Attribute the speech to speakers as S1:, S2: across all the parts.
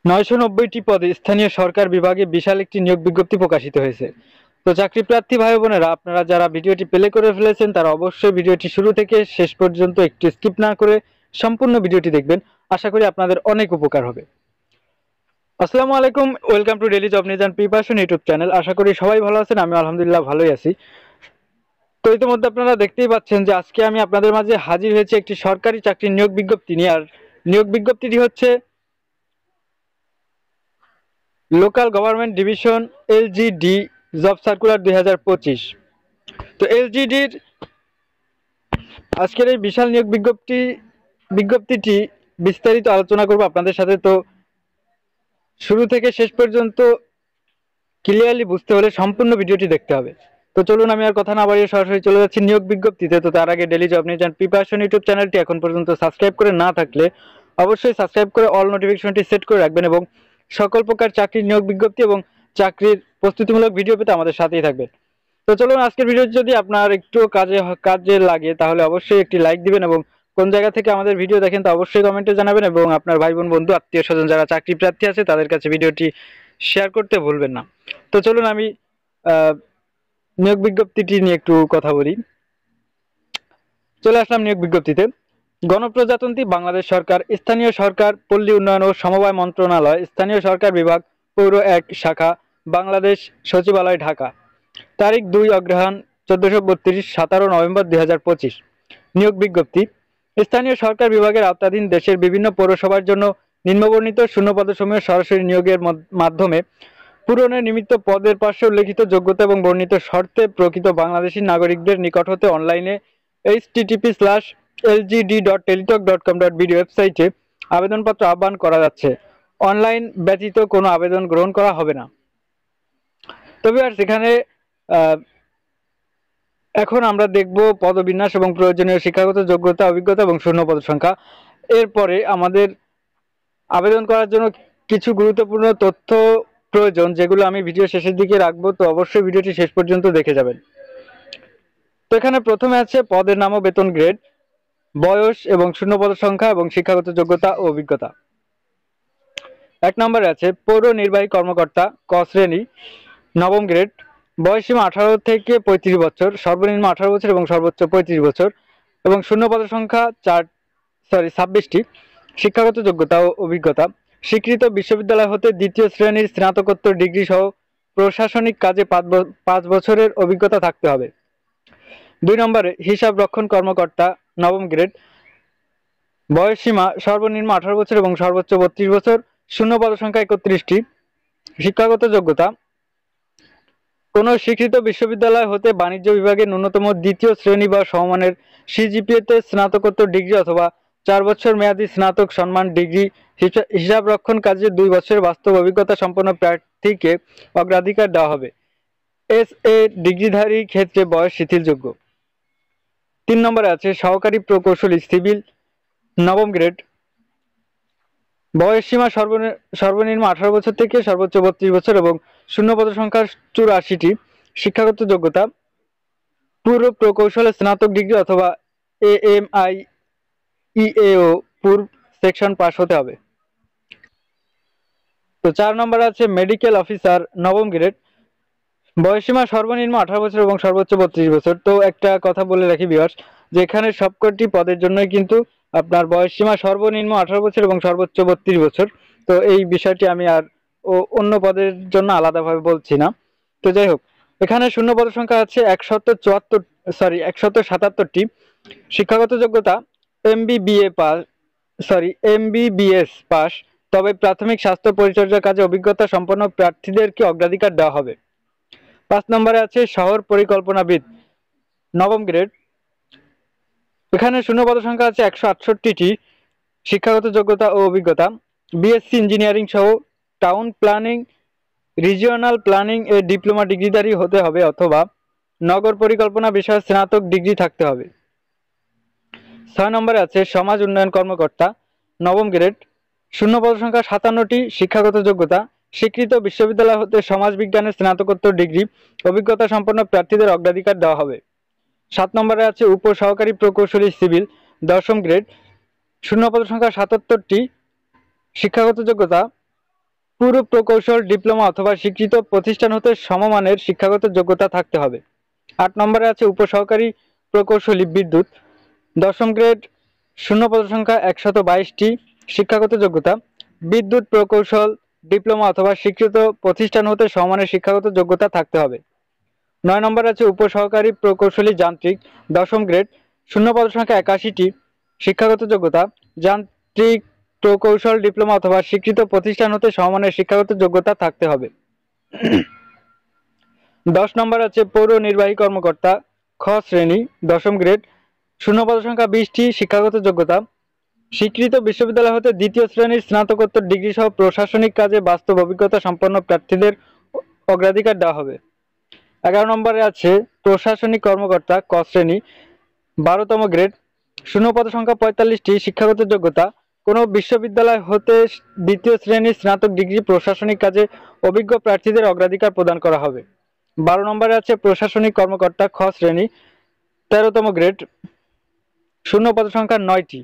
S1: 990টি পদে স্থানীয় সরকার বিভাগে বিশাল একটি নিয়োগ বিজ্ঞপ্তি প্রকাশিত হয়েছে। তো চাকরি প্রার্থী ভাই বোনেরা, আপনারা যারা ভিডিওটি প্লে করে ফেলেছেন তারা অবশ্যই ভিডিওটি শুরু থেকে শেষ পর্যন্ত একটু স্কিপ না করে সম্পূর্ণ ভিডিওটি দেখবেন। আশা করি আপনাদের অনেক উপকার হবে। আসসালামু আলাইকুম, welcome to daily job news and preparation YouTube channel. আশা করি সবাই ভালো আছেন, আমি আলহামদুলিল্লাহ ভালোই আছি। তো ইতিমধ্যে আপনারা দেখতেই পাচ্ছেন যে আজকে আমি আপনাদের মাঝে হাজির হয়েছে একটি সরকারি চাকরির নিয়োগ বিজ্ঞপ্তি নিয়ে। আর নিয়োগ বিজ্ঞপ্তিটি হচ্ছে local government division LGD job circular 2025। তো এলজিডির আজকের এই বিশাল নিয়োগ বিজ্ঞপ্তিটি বিস্তারিত আলোচনা করব আপনাদের সাথে। তো শুরু থেকে শেষ পর্যন্ত ক্লিয়ারলি বুঝতে হলে সম্পূর্ণ ভিডিওটি দেখতে হবে। তো চলুন আমি আর কথা না বাড়িয়ে সরাসরি চলে যাচ্ছি নিয়োগ বিজ্ঞপ্তিতে। তো তার আগে daily job news and preparation YouTube চ্যানেলটি এখন পর্যন্ত সাবস্ক্রাইব করে না থাকলে অবশ্যই সাবস্ক্রাইব করে অল নোটিফিকেশনটি সেট করে রাখবেন এবং সকল প্রকার চাকরির নিয়োগ বিজ্ঞপ্তি এবং চাকরির প্রস্তুতিমূলক ভিডিও পেতে আমাদের সাথেই থাকবেন। তো চলুন আজকের ভিডিও যদি আপনার একটু কাজে লাগে তাহলে অবশ্যই একটি লাইক দিবেন এবং কোন জায়গা থেকে আমাদের ভিডিও দেখেন তা অবশ্যই কমেন্টে জানাবেন এবং আপনার ভাই বোন বন্ধু আত্মীয় স্বজন যারা চাকরি প্রার্থী আছে তাদের কাছে ভিডিওটি শেয়ার করতে ভুলবেন না। তো চলুন আমি নিয়োগ বিজ্ঞপ্তিটি নিয়ে একটু কথা বলি। চলে আসলাম নিয়োগ বিজ্ঞপ্তিতে। গণপ্রজাতন্ত্রী বাংলাদেশ সরকার, স্থানীয় সরকার, পল্লী উন্নয়ন ও সমবায় মন্ত্রণালয়, স্থানীয় সরকার বিভাগ, পৌর 1 শাখা, বাংলাদেশ সচিবালয়, ঢাকা। তারিখ 2 অগ্রহায়ণ 1432, 17 নভেম্বর 2025। নিয়োগ বিজ্ঞপ্তি। স্থানীয় সরকার বিভাগের আওতাধীন দেশের বিভিন্ন পৌরসভার জন্য নিম্নবর্ণিত শূন্যপদসমূহ সরাসরি নিয়োগের মাধ্যমে পূরণের নিমিত্ত পদের পার্শ্বে উল্লেখিত যোগ্যতা এবং বর্ণিত শর্তে প্রকৃত বাংলাদেশী নাগরিকদের নিকট হতে অনলাইনে http://lgd.teletalk.com.bd ওয়েবসাইটে আবেদনপত্র আহ্বান করা যাচ্ছে। অনলাইন ব্যতীত কোনো আবেদন গ্রহণ করা হবে না। তবে আর সেখানে এখন আমরা দেখব পদবিন্যাস এবং প্রয়োজনীয় শিক্ষাগত যোগ্যতা, অভিজ্ঞতা এবং শূন্য পদ সংখ্যা। এরপরে আমাদের আবেদন করার জন্য কিছু গুরুত্বপূর্ণ তথ্য প্রয়োজন, যেগুলো আমি ভিডিও শেষের দিকে রাখবো। তো অবশ্যই ভিডিওটি শেষ পর্যন্ত দেখে যাবেন। তো এখানে প্রথমে আছে পদের নাম ও বেতন, গ্রেড, বয়স এবং শূন্য পদ সংখ্যা এবং শিক্ষাগত যোগ্যতা ও অভিজ্ঞতা। 1 নম্বরে আছে পৌর নির্বাহী কর্মকর্তা, ক শ্রেণী, নবম গ্রেড, বয়সসীমা 18 থেকে 35 বছর, সর্বনিম্ন 18 বছর এবং সর্বোচ্চ 35 বছর এবং শূন্য পদ সংখ্যা 26টি। শিক্ষাগত যোগ্যতা ও অভিজ্ঞতা। স্বীকৃত বিশ্ববিদ্যালয় হতে দ্বিতীয় শ্রেণীর স্নাতকোত্তর ডিগ্রি সহ প্রশাসনিক কাজে 5 বছরের অভিজ্ঞতা থাকতে হবে। 2 নম্বরে হিসাব রক্ষণ কর্মকর্তা, নবম গ্রেড, বয়সসীমা সর্বনিম্ন 18 বছর এবং সর্বোচ্চ 32 বছর, শূন্য পদ সংখ্যা 31টি। শিক্ষাগত যোগ্যতা। কোন স্বীকৃত বিশ্ববিদ্যালয় হতে বাণিজ্য বিভাগে ন্যূনতম দ্বিতীয় শ্রেণী বা সমমানের সিজিপিএতে স্নাতকোত্তর ডিগ্রি অথবা 4 বছর মেয়াদী স্নাতক সম্মান ডিগ্রি। হিসাব রক্ষণ কাজে 2 বছরের বাস্তব অভিজ্ঞতা সম্পন্ন প্রার্থীকে অগ্রাধিকার দেওয়া হবে। এসএ ডিগ্রিধারী ক্ষেত্রে বয়স শিথিলযোগ্য। 3 নম্বরে আছে সহকারী প্রকৌশলী, সিভিল, নবম গ্রেড, বয়সসীমা সর্বনিম্ন 18 বছর থেকে সর্বোচ্চ 32 বছর এবং শূন্য পদ সংখ্যা 84টি। শিক্ষাগত যোগ্যতা। পূর্ব প্রকৌশলে স্নাতক ডিগ্রি অথবা AMIEAO পূর্ব সেকশন পাস হতে হবে। তো 4 নম্বরে আছে মেডিকেল অফিসার, নবম গ্রেড, বয়সসীমা সর্বনিম্ন 18 বছর এবং সর্বোচ্চ 32 বছর। তো একটা কথা বলে রাখি ভিউয়ার্স, যে এখানে সবকটি পদের জন্যই কিন্তু আপনার বয়সসীমা সর্বনিম্ন 18 বছর এবং সর্বোচ্চ 32 বছর। তো এই বিষয়টি আমি আর অন্য পদের জন্য আলাদাভাবে বলছি না। তো যাই হোক, এখানে শূন্য পদ সংখ্যা আছে 177টি। শিক্ষাগত যোগ্যতা MBBS পাস, তবে প্রাথমিক স্বাস্থ্য পরিচর্যার কাজে অভিজ্ঞতা সম্পন্ন প্রার্থীদেরকে অগ্রাধিকার দেওয়া হবে। 5 নম্বরে আছে শহর পরিকল্পনাবিদ, নবম গ্রেড, এখানে শূন্য পদ সংখ্যা আছে 168টি। শিক্ষাগত যোগ্যতা ও অভিজ্ঞতা বিএসসি ইঞ্জিনিয়ারিং সহ টাউন প্ল্যানিং, রিজিওনাল প্ল্যানিং এ ডিপ্লোমা ডিগ্রিধারী হতে হবে অথবা নগর পরিকল্পনা বিষয়ে স্নাতক ডিগ্রি থাকতে হবে। 6 নম্বরে আছে সমাজ উন্নয়ন কর্মকর্তা, নবম গ্রেড, শূন্য পদ সংখ্যা 57টি। শিক্ষাগত যোগ্যতা স্বীকৃত বিশ্ববিদ্যালয় হতে সমাজ বিজ্ঞানের স্নাতকোত্তর ডিগ্রি অভিজ্ঞতা সম্পন্ন প্রার্থীদের অগ্রাধিকার দেওয়া হবে। 7 নম্বরে আছে উপ সহকারী প্রকৌশলী, সিভিল, দশম গ্রেড, শূন্য পদ সংখ্যা 77টি। শিক্ষাগত যোগ্যতা পুরো প্রকৌশল ডিপ্লোমা অথবা স্বীকৃত প্রতিষ্ঠান হতে সমমানের শিক্ষাগত যোগ্যতা থাকতে হবে। 8 নম্বরে আছে উপসহকারী প্রকৌশলী বিদ্যুৎ, 10ম গ্রেড, শূন্য পদসংখ্যা 122টি, শিক্ষাগত যোগ্যতা বিদ্যুৎ প্রকৌশল ডিপ্লোমা অথবা স্বীকৃত প্রতিষ্ঠান হতে সমমানের শিক্ষাগত যোগ্যতা থাকতে হবে। 9 নম্বর আছে উপসহকারী প্রকৌশলী যান্ত্রিক, 10ম গ্রেড, শূন্য পদসংখ্যা 81টি, শিক্ষাগত যোগ্যতা যান্ত্রিক প্রকৌশল ডিপ্লোমা অথবা স্বীকৃত প্রতিষ্ঠান হতে সমমানের শিক্ষাগত যোগ্যতা থাকতে হবে। 10 নম্বর আছে পৌর নির্বাহী কর্মকর্তা, খ শ্রেণী, 10ম গ্রেড, শূন্য পদসংখ্যা 20টি, শিক্ষাগত যোগ্যতা স্বীকৃত বিশ্ববিদ্যালয় হতে দ্বিতীয় শ্রেণীর স্নাতকোত্তর ডিগ্রি সহ প্রশাসনিক কাজে বাস্তব অভিজ্ঞতা সম্পন্ন প্রার্থীদের অগ্রাধিকার দেওয়া হবে। 11 নম্বরে আছে প্রশাসনিক কর্মকর্তা, ক শ্রেণী, 12তম গ্রেড, শূন্য পদসংখ্যা 45টি, শিক্ষাগত যোগ্যতা কোনো বিশ্ববিদ্যালয় হতে দ্বিতীয় শ্রেণীর স্নাতক ডিগ্রি প্রশাসনিক কাজে অভিজ্ঞ প্রার্থীদের অগ্রাধিকার প্রদান করা হবে। 12 নম্বরে আছে প্রশাসনিক কর্মকর্তা, খ শ্রেণী, 13তম গ্রেড, শূন্য পদসংখ্যা 9টি,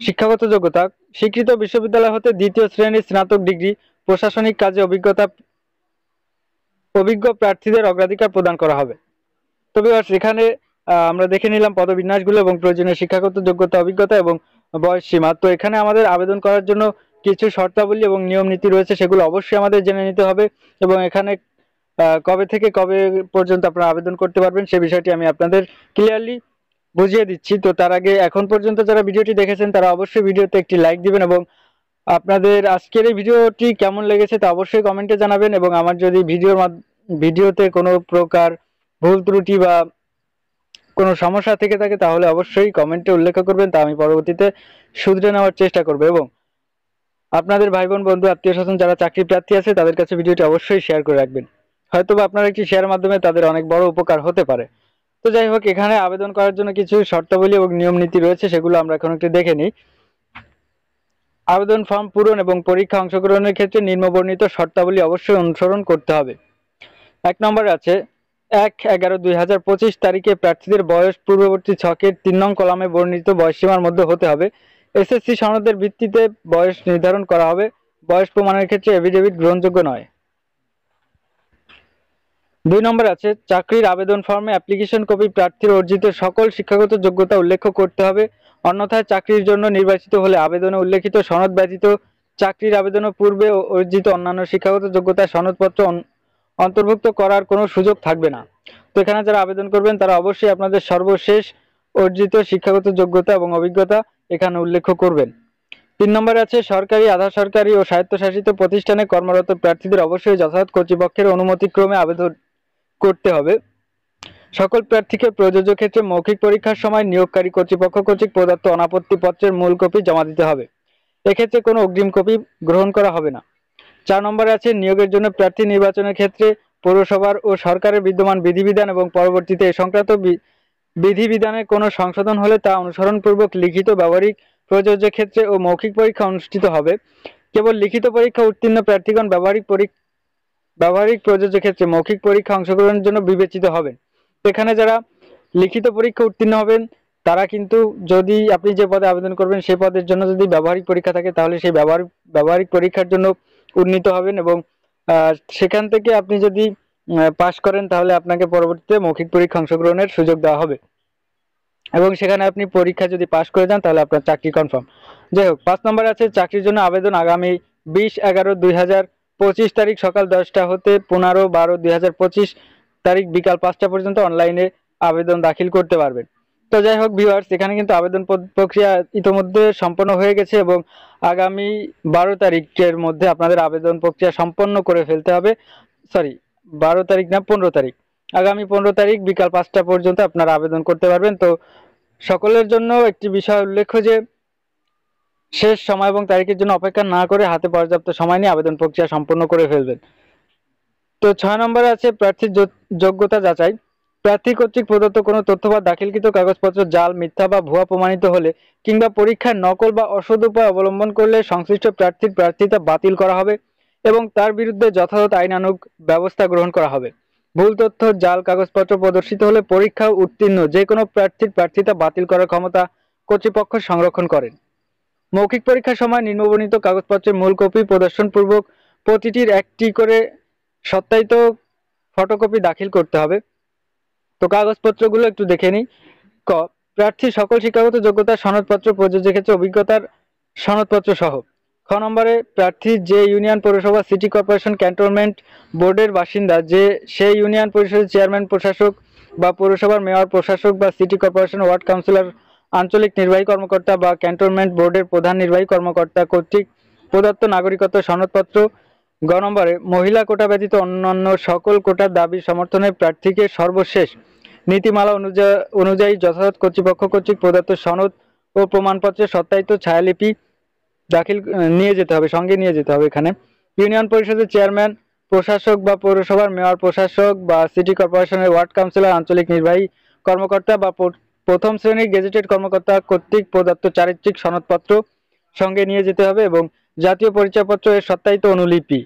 S1: শিক্ষাগত যোগ্যতা স্বীকৃত বিশ্ববিদ্যালয় হতে দ্বিতীয় শ্রেণীর স্নাতক ডিগ্রি প্রশাসনিক কাজে অভিজ্ঞ প্রার্থীদের অগ্রাধিকার প্রদান করা হবে। তবে এখানে আমরা দেখে নিলাম পদবিন্যাসগুলো এবং প্রয়োজনীয় শিক্ষাগত যোগ্যতা, অভিজ্ঞতা এবং বয়স সীমা। তো এখানে আমাদের আবেদন করার জন্য কিছু শর্তাবলী এবং নিয়ম নীতি রয়েছে, সেগুলো অবশ্যই আমাদের জেনে নিতে হবে। এবং এখানে কবে থেকে কবে পর্যন্ত আপনারা আবেদন করতে পারবেন সে বিষয়টি আমি আপনাদের ক্লিয়ারলি বুঝিয়ে দিচ্ছি। তো তার আগে এখন পর্যন্ত যারা ভিডিওটি দেখেছেন তারা অবশ্যই ভিডিওতে একটি লাইক দিবেন এবং আপনাদের আজকের এই ভিডিওটি কেমন লেগেছে তা অবশ্যই কমেন্টে জানাবেন। এবং আমার যদি ভিডিওতে কোনো প্রকার ভুল ত্রুটি বা কোনো সমস্যা থেকে থাকে তাহলে অবশ্যই কমেন্টে উল্লেখ করবেন, তা আমি পরবর্তীতে শুধরে নেওয়ার চেষ্টা করব। এবং আপনাদের ভাই বোন বন্ধু আত্মীয় স্বজন যারা চাকরি প্রার্থী আছে তাদের কাছে ভিডিওটি অবশ্যই শেয়ার করে রাখবেন, হয়তোবা আপনার একটি শেয়ারের মাধ্যমে তাদের অনেক বড় উপকার হতে পারে। তো যাই হোক, এখানে আবেদন করার জন্য কিছু শর্তাবলী এবং নিয়ম নীতি রয়েছে, সেগুলো আমরা এখন একটু দেখে নিই। আবেদন ফর্ম পূরণ এবং পরীক্ষা অংশগ্রহণের ক্ষেত্রে নিম্নবর্ণিত শর্তাবলী অবশ্যই অনুসরণ করতে হবে। 1 নম্বরে আছে 1/11/2025 তারিখে প্রার্থীদের বয়স পূর্ববর্তী ছকের 3 নং কলামে বর্ণিত বয়সসীমার মধ্যে হতে হবে। এসএসসি সনদের ভিত্তিতে বয়স নির্ধারণ করা হবে। বয়স প্রমাণের ক্ষেত্রে এফিডেভিট গ্রহণযোগ্য নয়। 2 নম্বর আছে চাকরির আবেদন ফর্মে অ্যাপ্লিকেশন কপি প্রার্থীর অর্জিত সকল শিক্ষাগত যোগ্যতা উল্লেখ করতে হবে, অন্যথায় চাকরির জন্য নির্বাচিত হলে আবেদনে উল্লেখিত সনদ ব্যতীত চাকরির আবেদনের পূর্বে অর্জিত অন্যান্য শিক্ষাগত যোগ্যতা সনদপত্র অন্তর্ভুক্ত করার কোনো সুযোগ থাকবে না। তো এখানে যারা আবেদন করবেন তারা অবশ্যই আপনাদের সর্বশেষ অর্জিত শিক্ষাগত যোগ্যতা এবং অভিজ্ঞতা এখানে উল্লেখ করবেন। 3 নম্বরে আছে সরকারি, আধা সরকারি ও স্বায়ত্তশাসিত প্রতিষ্ঠানে কর্মরত প্রার্থীদের অবশ্যই যথাযথ কর্তৃপক্ষের অনুমতিক্রমে আবেদন করতে হবে। সকল প্রার্থীকে প্রযোজ্য ক্ষেত্রে মৌখিক পরীক্ষার সময় নিয়োগকারী কর্তৃপক্ষ কর্তৃক প্রদত্ত অনাপত্তি পত্রের মূল কপি জমা দিতে হবে। এক্ষেত্রে কোনো অগ্রিম কপি গ্রহণ করা হবে না। 4 নম্বরে আছে নিয়োগের জন্য প্রার্থী নির্বাচনের ক্ষেত্রে পৌরসভার ও সরকারের বিদ্যমান বিধিবিধান এবং পরবর্তীতে এ সংক্রান্ত বিধিবিধানে কোনো সংশোধন হলে তা অনুসরণপূর্বক লিখিত, ব্যবহারিক, প্রযোজ্য ক্ষেত্রে ও মৌখিক পরীক্ষা অনুষ্ঠিত হবে। কেবল লিখিত পরীক্ষা উত্তীর্ণ প্রার্থীগণ ব্যবহারিক প্রযোজ্য ক্ষেত্রে মৌখিক পরীক্ষা অংশগ্রহণের জন্য বিবেচিত হবেন। এখানে যারা লিখিত পরীক্ষা উত্তীর্ণ হবেন তারা কিন্তু, যদি আপনি যে পদে আবেদন করবেন সেই পদের জন্য যদি ব্যবহারিক পরীক্ষা থাকে তাহলে সেই ব্যবহারিক পরীক্ষার জন্য উন্নীত হবেন এবং সেখান থেকে আপনি যদি পাশ করেন তাহলে আপনাকে পরবর্তীতে মৌখিক পরীক্ষা অংশগ্রহণের সুযোগ দেওয়া হবে এবং সেখানে আপনি পরীক্ষা যদি পাশ করে যান তাহলে আপনার চাকরি কনফার্ম। যাই হোক, 5 নম্বর আছে চাকরির জন্য আবেদন আগামী 20/11/2025 তারিখ সকাল 10টা হতে 15/12/2025 তারিখ বিকাল 5টা পর্যন্ত অনলাইনে আবেদন দাখিল করতে পারবেন। তো যাই হোক ভিউয়ার্স, এখানে কিন্তু আবেদন প্রক্রিয়া ইতিমধ্যে সম্পন্ন হয়ে গেছে এবং আগামী 12 তারিখের মধ্যে আপনাদের আবেদন প্রক্রিয়া সম্পন্ন করে ফেলতে হবে। 12 তারিখ না, 15 তারিখ, আগামী 15 তারিখ বিকাল 5টা পর্যন্ত আপনারা আবেদন করতে পারবেন। তো সকলের জন্য একটি বিষয় উল্লেখ্য যে শেষ সময় এবং তারিখের জন্য অপেক্ষা না করে হাতে পর্যাপ্ত সময় নিয়ে আবেদন প্রক্রিয়া সম্পন্ন করে ফেলবেন। তো 6 নম্বরে আছে প্রার্থীর যোগ্যতা যাচাই। প্রার্থী কর্তৃক প্রদত্ত কোনো তথ্য বা দাখিলকৃত কাগজপত্র জাল, মিথ্যা বা ভুয়া প্রমাণিত হলে কিংবা পরীক্ষায় নকল বা অসৎ উপায় অবলম্বন করলে সংশ্লিষ্ট প্রার্থীর প্রার্থিতা বাতিল করা হবে এবং তার বিরুদ্ধে যথাযথ আইনানুগ ব্যবস্থা গ্রহণ করা হবে। ভুল তথ্য, জাল কাগজপত্র প্রদর্শিত হলে পরীক্ষা উত্তীর্ণ যে কোনো প্রার্থীর প্রার্থিতা বাতিল করার ক্ষমতা কর্তৃপক্ষ সংরক্ষণ করেন। মৌখিক পরীক্ষার সময় নিম্নবর্ণিত কাগজপত্রের মূল কপি প্রদর্শনপূর্বক প্রতিটির একটি করে সত্যায়িত ফটোকপি দাখিল করতে হবে। তো কাগজপত্রগুলো একটু দেখে নিই। ক, প্রার্থীর সকল শিক্ষাগত যোগ্যতার সনদপত্র, প্রযোজ্য ক্ষেত্রে অভিজ্ঞতার সনদপত্র সহ। খ নম্বরে, প্রার্থীর যে ইউনিয়ন, পৌরসভা, সিটি কর্পোরেশন, ক্যান্টনমেন্ট বোর্ডের বাসিন্দা, সেই ইউনিয়ন পরিষদের চেয়ারম্যান, প্রশাসক বা পৌরসভার মেয়র, প্রশাসক বা সিটি কর্পোরেশন ওয়ার্ড কাউন্সিলর, আঞ্চলিক নির্বাহী কর্মকর্তা বা ক্যান্টনমেন্ট বোর্ডের প্রধান নির্বাহী কর্মকর্তা কর্তৃক প্রদত্ত নাগরিকত্ব সনদপত্র। গ নম্বরে, মহিলা কোটা ব্যতীত অন্যান্য সকল কোটার দাবি সমর্থনে প্রার্থীকে সর্বশেষ নীতিমালা অনুযায়ী যথাযথ কর্তৃপক্ষ কর্তৃক প্রদত্ত সনদ ও প্রমাণপত্রের সত্যায়িত ছায়ালিপি দাখিল নিয়ে যেতে হবে, সঙ্গে নিয়ে যেতে হবে। এখানে ইউনিয়ন পরিষদের চেয়ারম্যান, প্রশাসক বা পৌরসভার মেয়র, প্রশাসক বা সিটি কর্পোরেশনের ওয়ার্ড কাউন্সিলর, আঞ্চলিক নির্বাহী কর্মকর্তা বা প্রথম শ্রেণীর গেজেটেড কর্মকর্তা কর্তৃক প্রদত্ত চারিত্রিক সনদপত্র সঙ্গে নিয়ে যেতে হবে এবং জাতীয় পরিচয়পত্র এর সত্যায়িত অনুলিপি।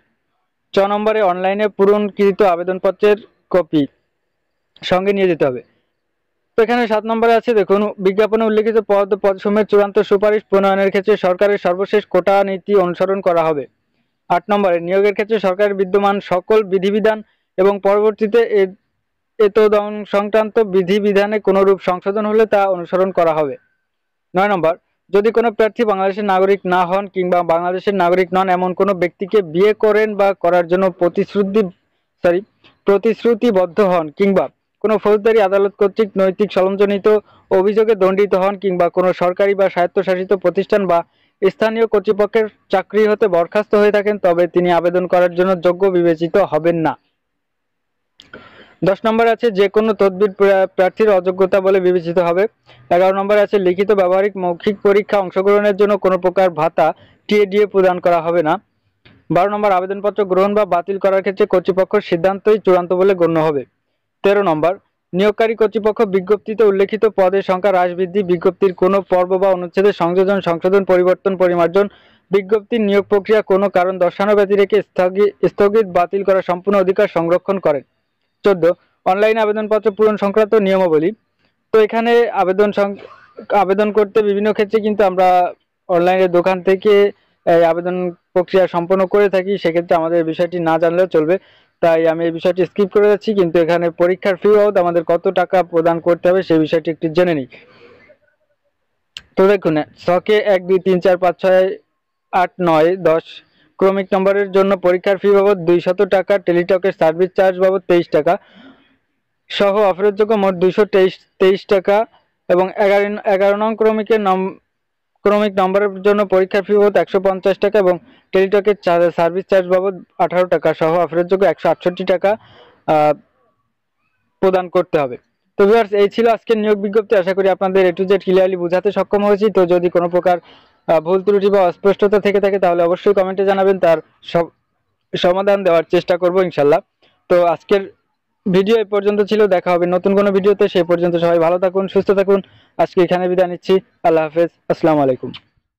S1: চ নম্বরে, অনলাইনে পূরণকৃত আবেদনপত্রের কপি সঙ্গে নিয়ে যেতে হবে। তো এখানে 7 নম্বরে আছে, দেখুন, বিজ্ঞাপনে উল্লেখিত পদসমূহের চূড়ান্ত সুপারিশ প্রণয়নের ক্ষেত্রে সরকারের সর্বশেষ কোটা নীতি অনুসরণ করা হবে। 8 নম্বরে, নিয়োগের ক্ষেত্রে সরকারের বিদ্যমান সকল বিধিবিধান এবং পরবর্তীতে এতদ সংক্রান্ত বিধিবিধানে কোনরূপ সংশোধন হলে তা অনুসরণ করা হবে। 9 নম্বর, যদি কোনো প্রার্থী বাংলাদেশের নাগরিক না হন কিংবা বাংলাদেশের নাগরিক নন এমন কোনো ব্যক্তিকে বিয়ে করেন বা করার জন্য প্রতিশ্রুতিবদ্ধ হন কিংবা কোনো ফৌজদারি আদালত কর্তৃক নৈতিক সলঞ্জনিত অভিযোগে দণ্ডিত হন কিংবা কোনো সরকারি বা স্বায়ত্তশাসিত প্রতিষ্ঠান বা স্থানীয় কর্তৃপক্ষের চাকরি হতে বরখাস্ত হয়ে থাকেন, তবে তিনি আবেদন করার জন্য যোগ্য বিবেচিত হবেন না। 10 নম্বর আছে, যে কোনো তদবির প্রার্থীর অযোগ্যতা বলে বিবেচিত হবে। 11 নম্বর আছে, লিখিত ব্যবহারিক মৌখিক পরীক্ষা অংশগ্রহণের জন্য কোনো প্রকার ভাতা টিএডিএ প্রদান করা হবে না। 12 নম্বর, আবেদনপত্র গ্রহণ বা বাতিল করার ক্ষেত্রে কর্তৃপক্ষের সিদ্ধান্তই চূড়ান্ত বলে গণ্য হবে। 13 নম্বর, নিয়োগকারী কর্তৃপক্ষ বিজ্ঞপ্তিতে উল্লেখিত পদের সংখ্যা হ্রাস বৃদ্ধি, বিজ্ঞপ্তির কোনো পর্ব বা অনুচ্ছেদের সংযোজন, সংশোধন, পরিবর্তন, পরিমার্জন, বিজ্ঞপ্তির নিয়োগ প্রক্রিয়া কোনো কারণ দর্শানো ব্যতি রেখে স্থগিত বাতিল করার সম্পূর্ণ অধিকার সংরক্ষণ করেন। 14, অনলাইনে আবেদনপত্র পূরণ সংক্রান্ত নিয়মাবলী। তো এখানে আবেদন করতে বিভিন্ন ক্ষেত্রে কিন্তু আমরা অনলাইনের দোকান থেকে আবেদন প্রক্রিয়া সম্পন্ন করে থাকি, সেক্ষেত্রে আমাদের বিষয়টি না জানলেও চলবে, তাই আমি এই বিষয়টি স্কিপ করে যাচ্ছি। কিন্তু এখানে পরীক্ষার ফি বাবদ আমাদের কত টাকা প্রদান করতে হবে সেই বিষয়টি একটু জেনে নিই। তো দেখুন, ছকে 1, 2, 3, 4, 5, 6, 8, 9, 10 ক্রমিক নম্বরের জন্য পরীক্ষার ফি বাবদ 200 টাকা, টেলিটকের সার্ভিস চার্জ বাবদ 23 টাকা সহ অফেরতযোগ্য মোট 223 টাকা এবং 11 নং ক্রমিক নম্বরের জন্য পরীক্ষার ফি বাবদ 150 টাকা এবং টেলিটকের সার্ভিস চার্জ বাবদ 18 টাকা সহ অফেরতযোগ্য 168 টাকা প্রদান করতে হবে। তো ভিউয়ার্স, এই ছিল আজকের নিয়োগ বিজ্ঞপ্তি। আশা করি আপনাদের A to Z ক্লিয়ারলি বোঝাতে সক্ষম হয়েছি। তো যদি কোনো প্রকার ভুল ত্রুটি বা অস্পষ্টতা থেকে থাকে তাহলে অবশ্যই কমেন্টে জানাবেন, তার সমাধান দেওয়ার চেষ্টা করব ইনশাল্লাহ। তো আজকের ভিডিও এই পর্যন্ত ছিল, দেখা হবে নতুন কোনো ভিডিওতে। সেই পর্যন্ত সবাই ভালো থাকুন, সুস্থ থাকুন। আজকে এখানে বিদায় নিচ্ছি। আল্লাহ হাফেজ, আসসালামু আলাইকুম।